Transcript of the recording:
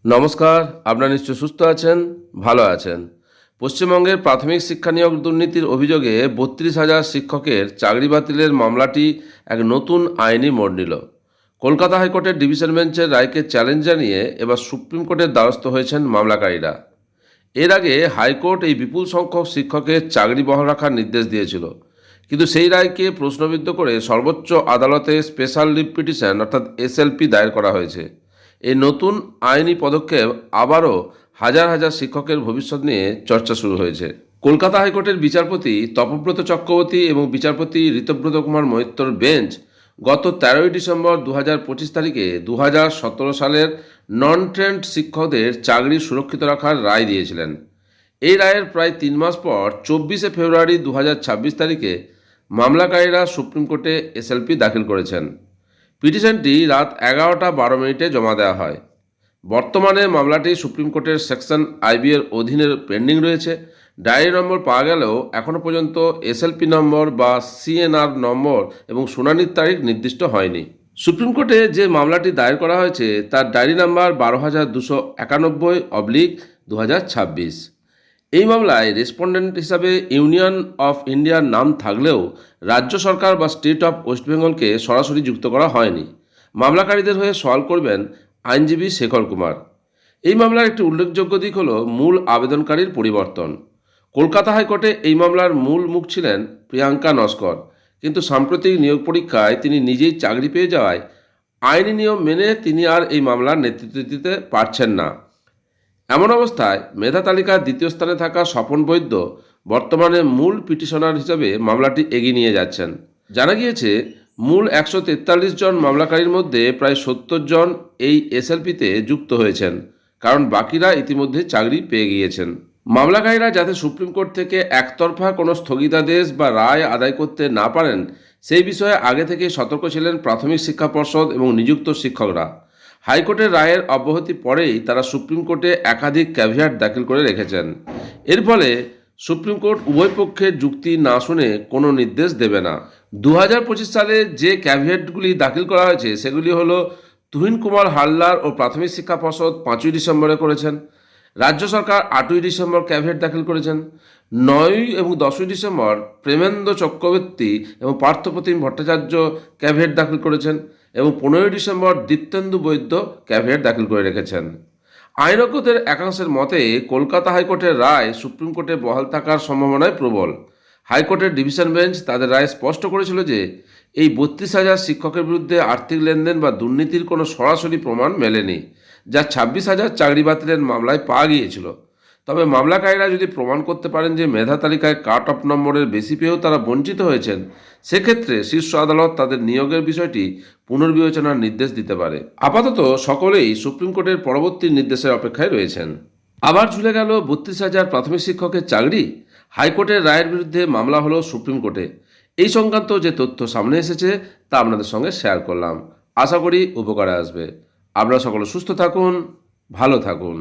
নমস্কার। আপনারা নিশ্চয় সুস্থ আছেন, ভালো আছেন। পশ্চিমবঙ্গের প্রাথমিক শিক্ষা নিয়োগ দুর্নীতির অভিযোগে ৩২,০০০ শিক্ষকের চাকরি বাতিলের মামলাটি এক নতুন আইনি মোড় নিল। কলকাতা হাইকোর্টের ডিভিশন বেঞ্চের রায়কে চ্যালেঞ্জ জানিয়ে এবার সুপ্রিম কোর্টের দ্বারস্থ হয়েছেন মামলাকারীরা। এর আগে হাইকোর্ট এই বিপুল সংখ্যক শিক্ষকের চাকরি বহাল রাখার নির্দেশ দিয়েছিল, কিন্তু সেই রায়কে প্রশ্নবিদ্ধ করে সর্বোচ্চ আদালতে স্পেশাল লিভ পিটিশন অর্থাৎ এসএলপি দায়ের করা হয়েছে। এই নতুন আইনি পদক্ষেপ আবারও হাজার হাজার শিক্ষকের ভবিষ্যৎ নিয়ে চর্চা শুরু হয়েছে। কলকাতা হাইকোর্টের বিচারপতি তপব্রত চক্রবর্তী এবং বিচারপতি ঋতব্রত কুমার মৈত্রর বেঞ্চ গত ১৩ই ডিসেম্বর ২০২৫ তারিখে ২০১৭ সালের নন ট্রেন্ড শিক্ষকদের চাকরি সুরক্ষিত রাখার রায় দিয়েছিলেন। এই রায়ের প্রায় ৩ মাস পর ২৪শে ফেব্রুয়ারি ২০২৬ তারিখে মামলাকারীরা সুপ্রিম কোর্টে এসএলপি দাখিল করেছেন। পিটিশনটি রাত ১১টা ১২ মিনিটে জমা দেওয়া হয়। বর্তমানে মামলাটি সুপ্রিম কোর্টের সেকশন আইবি এর অধীনে পেন্ডিং রয়েছে। ডায়েরি নম্বর পাওয়া গেলেও এখনও পর্যন্ত এসএলপি নম্বর বা সিএনআর নম্বর এবং শুনানির তারিখ নির্দিষ্ট হয়নি। সুপ্রিম কোর্টে যে মামলাটি দায়ের করা হয়েছে তার ডায়েরি নাম্বার ১২,২৯১/২০২৬। এই মামলায় রেসপন্ডেন্ট হিসাবে ইউনিয়ন অফ ইন্ডিয়ার নাম থাকলেও রাজ্য সরকার বা স্টেট অফ ওয়েস্ট বেঙ্গলকে সরাসরি যুক্ত করা হয়নি। মামলাকারীদের হয়ে সওয়াল করবেন আইনজীবী শেখর কুমার। এই মামলার একটি উল্লেখযোগ্য দিক হল মূল আবেদনকারীর পরিবর্তন। কলকাতা হাইকোর্টে এই মামলার মূল মুখ ছিলেন প্রিয়াঙ্কা নস্কর, কিন্তু সাম্প্রতিক নিয়োগ পরীক্ষায় তিনি নিজেই চাকরি পেয়ে যাওয়ায় আইনি নিয়ম মেনে তিনি আর এই মামলার নেতৃত্ব দিতে পারছেন না। এমন অবস্থায় মেধা তালিকার দ্বিতীয় স্থানে থাকা স্বপন বৈদ্য বর্তমানে মূল পিটিশনার হিসাবে মামলাটি এগিয়ে নিয়ে যাচ্ছেন। জানা গিয়েছে মূল ১৪৩ জন মামলাকারীর মধ্যে প্রায় ৭০ জন এই এসএলপিতে যুক্ত হয়েছেন, কারণ বাকিরা ইতিমধ্যে চাকরি পেয়ে গিয়েছেন। মামলাকারীরা যাতে সুপ্রিম কোর্ট থেকে একতরফা কোনো স্থগিতাদেশ বা রায় আদায় করতে না পারেন সেই বিষয়ে আগে থেকেই সতর্ক ছিলেন প্রাথমিক শিক্ষা পর্ষদ এবং নিযুক্ত শিক্ষকরা। হাইকোর্টের রায়ের অব্যাহতি পরেই তারা সুপ্রিম কোর্টে একাধিক ক্যাভিয়াট দাখিল করে রেখেছেন। এর ফলে সুপ্রিম কোর্ট উভয় পক্ষের যুক্তি না শুনে কোনো নির্দেশ দেবে না। ২০২৫ সালে যে ক্যাভিয়াটগুলি দাখিল করা হয়েছে সেগুলি হলো তুহিন কুমার হালদার ও প্রাথমিক শিক্ষা পর্ষদ ৫ই ডিসেম্বরে করেছেন। রাজ্য সরকার ৮ই ডিসেম্বর ক্যাভিয়াট দাখিল করেছেন। ৯ই এবং ১০ই ডিসেম্বর প্রেমেন্দ্র চক্রবর্তী এবং পার্থপ্রতিম ভট্টাচার্য ক্যাভিয়াট দাখিল করেছেন এবং ১৫ই ডিসেম্বর দীপ্তেন্দু বৈদ্য ক্যাভিয়াট দাখিল করে রেখেছেন। আইনজ্ঞদের একাংশের মতে কলকাতা হাইকোর্টের রায় সুপ্রিম কোর্টে বহাল থাকার সম্ভাবনায় প্রবল। হাইকোর্টের ডিভিশন বেঞ্চ তাদের রায়ে স্পষ্ট করেছিল যে এই ৩২,০০০ শিক্ষকের বিরুদ্ধে আর্থিক লেনদেন বা দুর্নীতির কোনো সরাসরি প্রমাণ মেলেনি, যা ২৬,০০০ চাকরি বাতিলের মামলায় পাওয়া গিয়েছিল। তবে মামলাকারীরা যদি প্রমাণ করতে পারেন যে মেধা তালিকায় কাট অফ নম্বরের বেশি পেয়েও তারা বঞ্চিত হয়েছেন, সেক্ষেত্রে শীর্ষ আদালত তাদের নিয়োগের বিষয়টি পুনর্বিবেচনার নির্দেশ দিতে পারে। আপাতত সকলেই সুপ্রিম কোর্টের পরবর্তী নির্দেশের অপেক্ষায় রয়েছেন। আবার ঝুলে গেল ৩২,০০০ প্রাথমিক শিক্ষকের চাকরি। হাইকোর্টের রায়ের বিরুদ্ধে মামলা হলো সুপ্রিম কোর্টে। এই সংক্রান্ত যে তথ্য সামনে এসেছে তা আপনাদের সঙ্গে শেয়ার করলাম। আশা করি উপকারে আসবে। আপনারা সকলে সুস্থ থাকুন, ভালো থাকুন।